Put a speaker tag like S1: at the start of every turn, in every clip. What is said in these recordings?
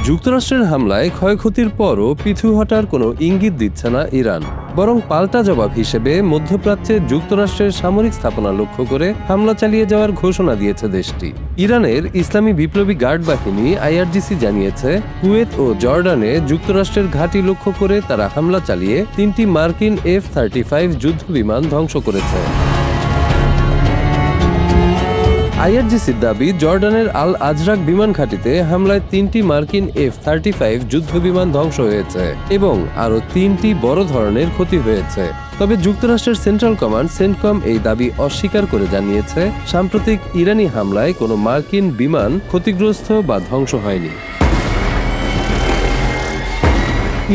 S1: যুক্তরাষ্ট্রের হামলায় ক্ষয়ক্ষতির পরও পিছু হটার কোনো ইঙ্গিত দিচ্ছে না ইরান, বরং পাল্টা জবাব হিসেবে মধ্যপ্রাচ্যে যুক্তরাষ্ট্রের সামরিক স্থাপনা লক্ষ্য করে হামলা চালিয়ে যাওয়ার ঘোষণা দিয়েছে দেশটি। ইরানের ইসলামী বিপ্লবী গার্ড বাহিনী আইআরজিসি জানিয়েছে, কুয়েত ও জর্ডানে যুক্তরাষ্ট্রের ঘাঁটি লক্ষ্য করে তারা হামলা চালিয়ে 3টি মার্কিন F-35 যুদ্ধবিমান ধ্বংস করেছে। আইআরজিসির দাবি, জর্ডানের আল আজরাক বিমান ঘাঁটিতে হামলায় 3টি মার্কিন F-35 যুদ্ধবিমান ধ্বংস হয়েছে এবং আরও 3টি বড় ধরনের ক্ষতি হয়েছে। তবে যুক্তরাষ্ট্রের সেন্ট্রাল কমান্ড সেন্টকম এই দাবি অস্বীকার করে জানিয়েছে, সাম্প্রতিক ইরানি হামলায় কোনো মার্কিন বিমান ক্ষতিগ্রস্ত বা ধ্বংস হয়নি।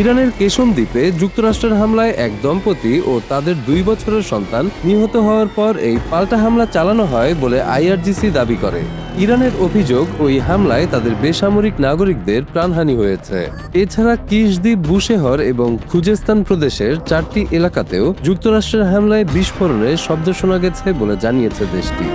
S1: ইরানের কেশম দ্বীপে যুক্তরাষ্ট্রের হামলায় এক দম্পতি ও তাদের 2 বছরের সন্তান নিহত হওয়ার পর এই পাল্টা হামলা চালানো হয় বলে আইআরজিসি দাবি করে। ইরানের অভিযোগ, ওই হামলায় তাদের বেসামরিক নাগরিকদের প্রাণহানি হয়েছে। এছাড়া কিশ দ্বীপ, বুশেহর এবং খুজেস্তান প্রদেশের 4টি এলাকাতেও যুক্তরাষ্ট্রের হামলায় বিস্ফোরণের শব্দ শোনা গেছে বলে জানিয়েছে দেশটি।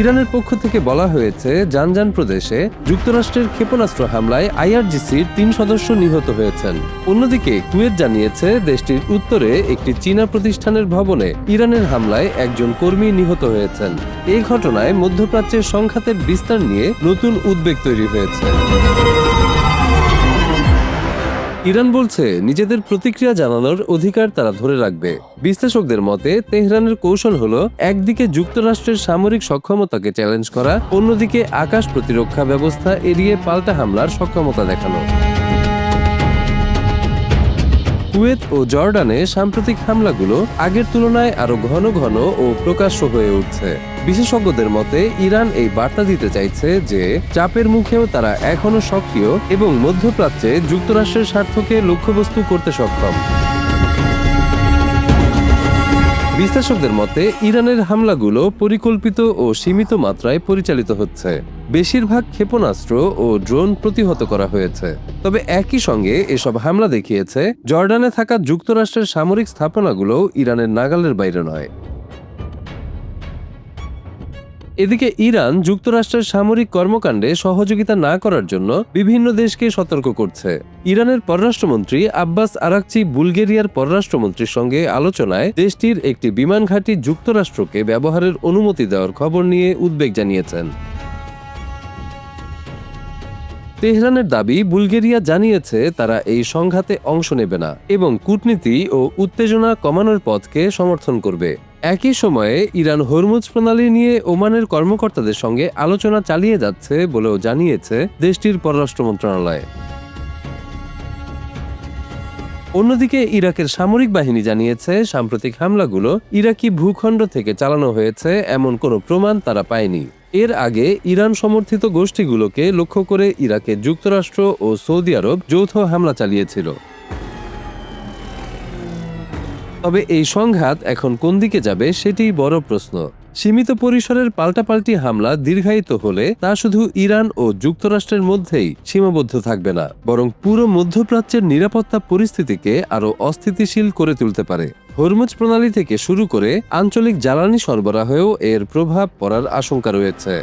S1: ইরানের পক্ষ থেকে বলা হয়েছে, জানজান প্রদেশে যুক্তরাষ্ট্রের ক্ষেপণাস্ত্র হামলায় আইআরজিসির 3 সদস্য নিহত হয়েছেন। অন্যদিকে কুয়েত জানিয়েছে, দেশটির উত্তরে একটি চীনা প্রতিষ্ঠানের ভবনে ইরানের হামলায় একজন কর্মী নিহত হয়েছেন। এই ঘটনায় মধ্যপ্রাচ্যের সংঘাতের বিস্তার নিয়ে নতুন উদ্বেগ তৈরি হয়েছে। ইরান বলছে, নিজেদের প্রতিক্রিয়া জানানোর অধিকার তারা ধরে রাখবে। বিশ্লেষকদের মতে, তেহরানের কৌশল হল একদিকে যুক্তরাষ্ট্রের সামরিক সক্ষমতাকে চ্যালেঞ্জ করা, অন্যদিকে আকাশ প্রতিরক্ষা ব্যবস্থা এড়িয়ে পাল্টা হামলার সক্ষমতা দেখানো। কুয়েত ও জর্ডানে সাম্প্রতিক হামলাগুলো আগের তুলনায় আরো ঘন ঘন ও প্রকাশ্য হয়ে উঠছে। বিশেষজ্ঞদের মতে, ইরান এই বার্তা দিতে চাইছে যে চাপের মুখেও তারা এখনো সক্রিয় এবং মধ্যপ্রাচ্যে যুক্তরাষ্ট্রের স্বার্থকে লক্ষ্যবস্তু করতে সক্ষম। বিশ্লেষকদের মতে, ইরানের হামলাগুলো পরিকল্পিত ও সীমিত মাত্রায় পরিচালিত হচ্ছে। বেশিরভাগ ক্ষেপণাস্ত্র ও ড্রোন প্রতিহত করা হয়েছে। তবে একই সঙ্গে এসব হামলা দেখিয়েছে, জর্ডানে থাকা যুক্তরাষ্ট্রের সামরিক স্থাপনাগুলো ইরানের নাগালের বাইরে নয়। এদিকে ইরান যুক্তরাষ্ট্রের সামরিক কর্মকাণ্ডে সহযোগিতা না করার জন্য বিভিন্ন দেশকে সতর্ক করছে। ইরানের পররাষ্ট্রমন্ত্রী আব্বাস আরাকচি বুলগেরিয়ার পররাষ্ট্রমন্ত্রীর সঙ্গে আলোচনায় দেশটির একটি বিমান ঘাঁটি যুক্তরাষ্ট্রকে ব্যবহারের অনুমতি দেওয়ার খবর নিয়ে উদ্বেগ জানিয়েছেন। তেহরানের দাবি, বুলগেরিয়া জানিয়েছে তারা এই সংঘাতে অংশ নেবে না এবং কূটনীতি ও উত্তেজনা কমানোর পথকে সমর্থন করবে। একই সময়ে ইরান হরমুজ প্রণালী নিয়ে ওমানের কর্মকর্তাদের সঙ্গে আলোচনা চালিয়ে যাচ্ছে বলেও জানিয়েছে দেশটির পররাষ্ট্র মন্ত্রণালয়। অন্যদিকে ইরাকের সামরিক বাহিনী জানিয়েছে, সাম্প্রতিক হামলাগুলো ইরাকি ভূখণ্ড থেকে চালানো হয়েছে এমন কোনো প্রমাণ তারা পায়নি। এর আগে ইরান সমর্থিত গোষ্ঠীগুলোকে লক্ষ্য করে ইরাকে যুক্তরাষ্ট্র ও সৌদি আরব যৌথ হামলা চালিয়েছিল। তবে এই সংঘাত এখন কোন দিকে যাবে সেটিই বড় প্রশ্ন। সীমিত পরিসরের পাল্টাপাল্টি হামলা দীর্ঘায়িত হলে তা শুধু ইরান ও যুক্তরাষ্ট্রের মধ্যেই সীমাবদ্ধ থাকবে না, বরং পুরো মধ্যপ্রাচ্যের নিরাপত্তা পরিস্থিতিকে আরও অস্থিতিশীল করে তুলতে পারে। হরমুজ প্রণালী থেকে শুরু করে আঞ্চলিক জ্বালানি সরবরাহেও এর প্রভাব পড়ার আশঙ্কা রয়েছে।